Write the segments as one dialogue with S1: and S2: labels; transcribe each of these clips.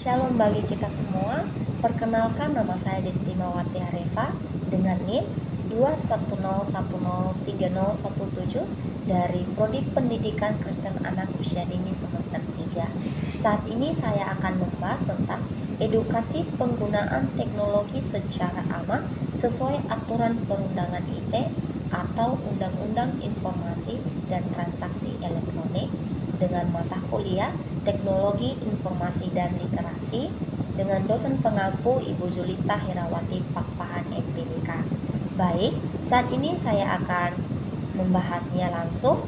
S1: Shalom bagi kita semua. Perkenalkan, nama saya Destimawati Areva dengan NIM 210103017 dari Prodi Pendidikan Kristen Anak Usia Dini Semester 3. Saat ini saya akan membahas tentang edukasi penggunaan teknologi secara aman sesuai aturan perundangan IT atau Undang-Undang Informasi dan Transaksi Elektronik dengan mata kuliah Teknologi Informasi dan Literasi dengan dosen pengampu Ibu Julita Herawati Pakpahan MPBK. Baik, saat ini saya akan membahasnya langsung.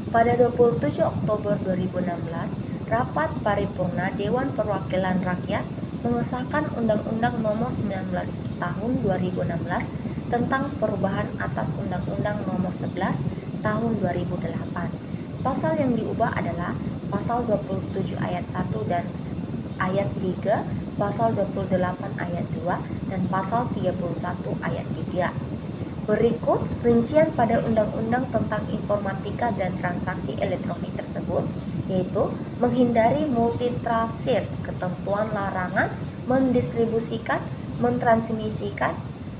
S1: Pada 27 Oktober 2016, Rapat Paripurna Dewan Perwakilan Rakyat mengesahkan Undang-Undang Nomor 19 Tahun 2016 tentang perubahan atas Undang-Undang Nomor 11 Tahun 2008. Pasal yang diubah adalah Pasal 27 ayat 1 dan ayat 3, Pasal 28 ayat 2, dan Pasal 31 ayat 3. Berikut rincian pada Undang-Undang tentang Informatika dan Transaksi Elektronik tersebut, yaitu menghindari multitafsir ketentuan larangan mendistribusikan, mentransmisikan,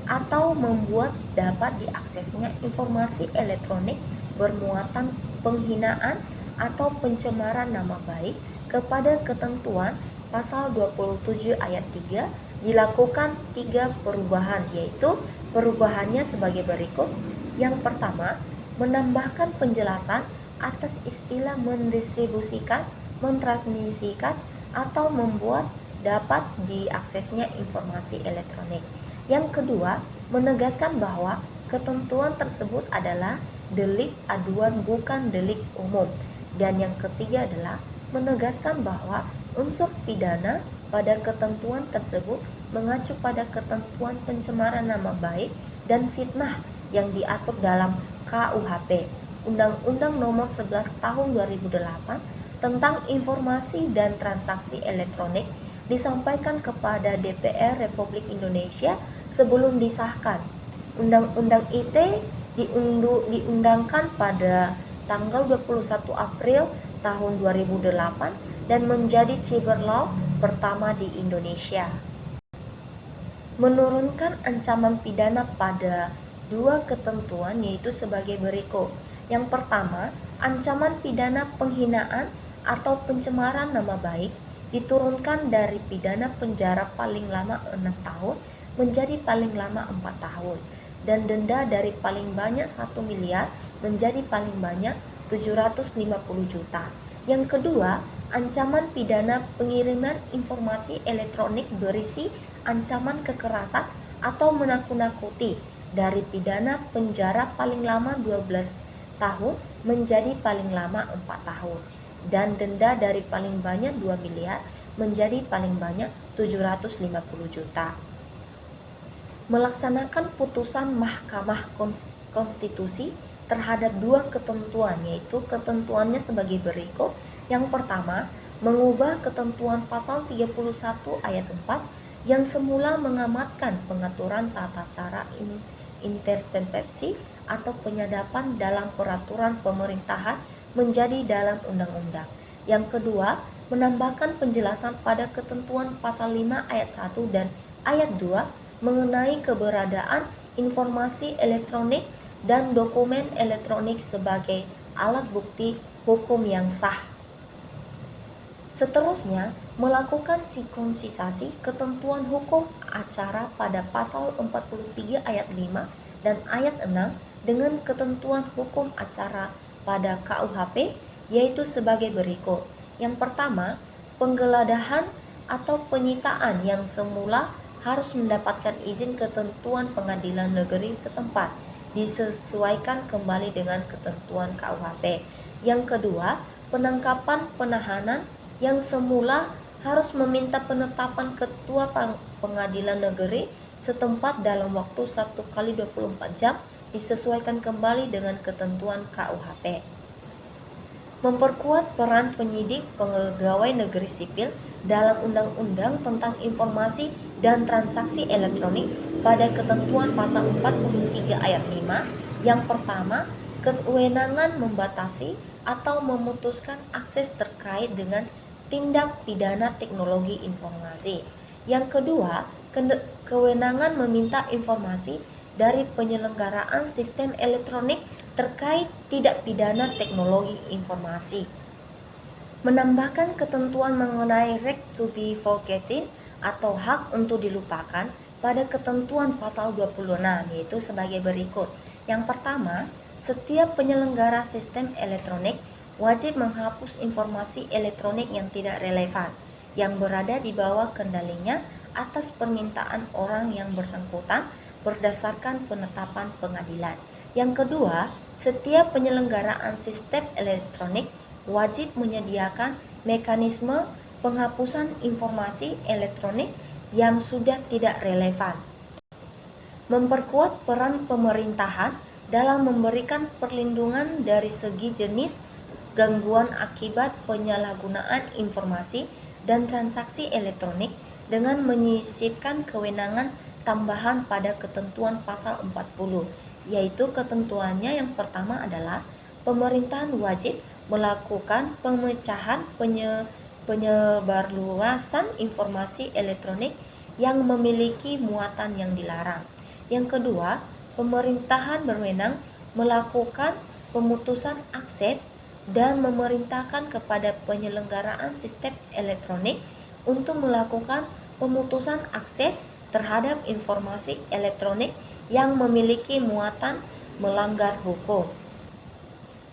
S1: atau membuat dapat diaksesnya informasi elektronik bermuatan penghinaan atau pencemaran nama baik kepada ketentuan Pasal 27 ayat 3 dilakukan 3 perubahan, yaitu perubahannya sebagai berikut. Yang pertama, menambahkan penjelasan atas istilah mendistribusikan, mentransmisikan, atau membuat dapat diaksesnya informasi elektronik. Yang kedua, menegaskan bahwa ketentuan tersebut adalah delik aduan bukan delik umum. Dan yang ketiga adalah menegaskan bahwa unsur pidana pada ketentuan tersebut mengacu pada ketentuan pencemaran nama baik dan fitnah yang diatur dalam KUHP, Undang-Undang Nomor 11 Tahun 2008 tentang Informasi dan Transaksi Elektronik, disampaikan kepada DPR Republik Indonesia sebelum disahkan. Undang-Undang IT diundangkan pada tanggal 21 April tahun 2008 dan menjadi cyber law pertama di Indonesia. Menurunkan ancaman pidana pada 2 ketentuan, yaitu sebagai berikut. Yang pertama, ancaman pidana penghinaan atau pencemaran nama baik diturunkan dari pidana penjara paling lama 6 tahun menjadi paling lama 4 tahun dan denda dari paling banyak 1 miliar menjadi paling banyak 750 juta. Yang kedua, ancaman pidana pengiriman informasi elektronik berisi ancaman kekerasan atau menakut-nakuti dari pidana penjara paling lama 12 tahun menjadi paling lama 4 tahun dan denda dari paling banyak 2 miliar menjadi paling banyak 750 juta. Melaksanakan putusan Mahkamah Konstitusi terhadap 2 ketentuan, yaitu ketentuannya sebagai berikut. Yang pertama, mengubah ketentuan pasal 31 ayat 4 yang semula mengamatkan pengaturan tata cara intersepsi atau penyadapan dalam peraturan pemerintahan menjadi dalam undang-undang. Yang kedua, menambahkan penjelasan pada ketentuan pasal 5 ayat 1 dan ayat 2 mengenai keberadaan informasi elektronik dan dokumen elektronik sebagai alat bukti hukum yang sah. Seterusnya, melakukan sinkronisasi ketentuan hukum acara pada pasal 43 ayat 5 dan ayat 6 dengan ketentuan hukum acara pada KUHP, yaitu sebagai berikut. Yang pertama, penggeledahan atau penyitaan yang semula harus mendapatkan izin ketentuan pengadilan negeri setempat disesuaikan kembali dengan ketentuan KUHP. Yang kedua, penangkapan penahanan yang semula harus meminta penetapan ketua pengadilan negeri setempat dalam waktu 1 kali 24 jam disesuaikan kembali dengan ketentuan KUHP. Memperkuat peran penyidik pegawai negeri sipil dalam Undang-Undang tentang Informasi dan Transaksi Elektronik pada ketentuan pasal 43 ayat 5. Yang pertama, kewenangan membatasi atau memutuskan akses terkait dengan tindak pidana teknologi informasi. Yang kedua, kewenangan meminta informasi dari penyelenggaraan sistem elektronik terkait tindak pidana teknologi informasi. Menambahkan ketentuan mengenai right to be forgotten atau hak untuk dilupakan pada ketentuan pasal 26, yaitu sebagai berikut. Yang pertama, setiap penyelenggara sistem elektronik wajib menghapus informasi elektronik yang tidak relevan yang berada di bawah kendalinya atas permintaan orang yang bersangkutan berdasarkan penetapan pengadilan. Yang kedua, setiap penyelenggaraan sistem elektronik wajib menyediakan mekanisme penghapusan informasi elektronik yang sudah tidak relevan. Memperkuat peran pemerintahan dalam memberikan perlindungan dari segi jenis gangguan akibat penyalahgunaan informasi dan transaksi elektronik dengan menyisipkan kewenangan tambahan pada ketentuan pasal 40, yaitu ketentuannya yang pertama adalah pemerintahan wajib melakukan pemecahan penyebarluasan informasi elektronik yang memiliki muatan yang dilarang. Yang kedua, pemerintahan berwenang melakukan pemutusan akses dan memerintahkan kepada penyelenggaraan sistem elektronik untuk melakukan pemutusan akses terhadap informasi elektronik yang memiliki muatan melanggar hukum.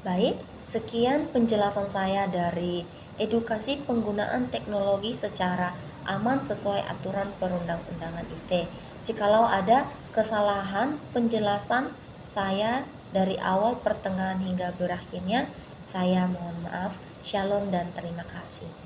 S1: Baik, sekian penjelasan saya dari edukasi penggunaan teknologi secara aman sesuai aturan perundang-undangan ITE. Jikalau ada kesalahan penjelasan saya dari awal pertengahan hingga berakhirnya, saya mohon maaf. Shalom dan terima kasih.